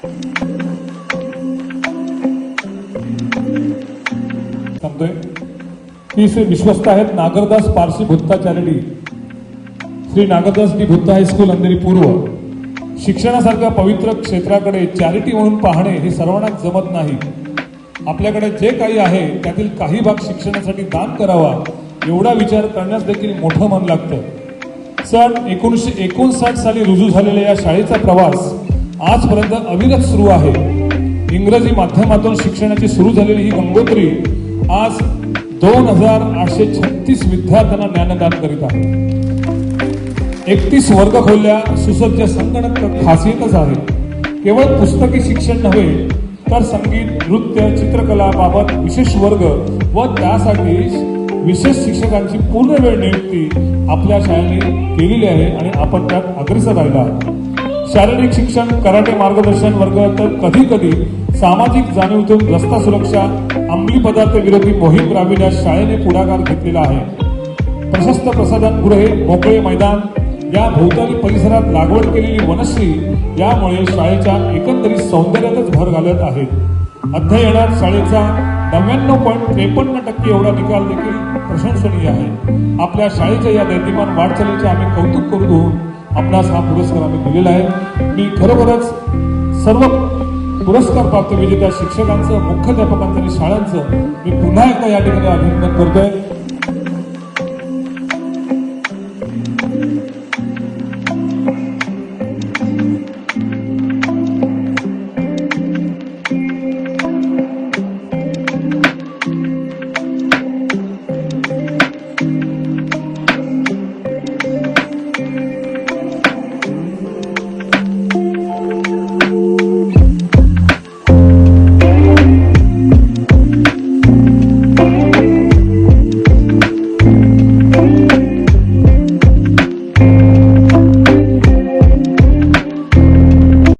सांगतोय की श्री विश्वस्त आहेत Nagardas Parsi Bhutta charity, Shri Nagardas D Bhutta high school Andheri पूर्व. शिक्षणासारख्या पवित्र क्षेत्राकडे चॅरिटी म्हणून पाहणे हे सर्वांनाच जमत नाही. आपल्याकडे जे काही आहे त्यातील काही भाग शिक्षणासाठी दान करावा एवढा विचार करण्यास देखील मोठं मन लागतं. सन 1959 साली रुजू झालेल्या या शाळेचा प्रवास आजपर्यंत अविरत सुरू आहे. इंग्रजी माध्यमातून शिक्षणाची सुरू झालेली ही गंगोत्री आज 2836 विद्यार्थ्यांना ज्ञानदान करीत आहे. 31 वर्ग खोल्या, सुसज्ज संगणक खासियतच आहे. केवळ पुस्तकी शिक्षण नव्हे तर संगीत, नृत्य, चित्रकला बाबत विशेष वर्ग व त्यासाठी विशेष शिक्षकांची पूर्ण वेळ नियुक्ती आपल्या शाळेने केलेली आहे आणि आपण त्यात अग्रेसर राहिला आहात. शारीरिक शिक्षण, कराटे मार्गदर्शन वर्ग तर कधी कधी सामाजिक जाणीवतून रस्ता सुरक्षा, अंमली पदार्थ विरोधी मोहीम राबविण्यास शाळेने पुढाकार घेतलेला आहे. प्रशस्त प्रसाधनगृहे, मोकळे मैदान, या भोवताली परिसरात लागवड केलेली वनश्री यामुळे शाळेच्या एकंदरीत सौंदर्यातच भर घालत आहेत. अध्ययनात शाळेचा 99.53% एवढा निकाल देखील प्रशंसनीय आहे. आपल्या शाळेच्या या दैदिमान वाटचालीचे आम्ही कौतुक करू. आपणास हा पुरस्कार आम्ही दिलेला आहे. मी खरोखरच सर्व पुरस्कार प्राप्त विजेत्या शिक्षकांचं, मुख्याध्यापकांचं आणि शाळांचं मी पुन्हा एकदा या ठिकाणी अभिनंदन करतोय.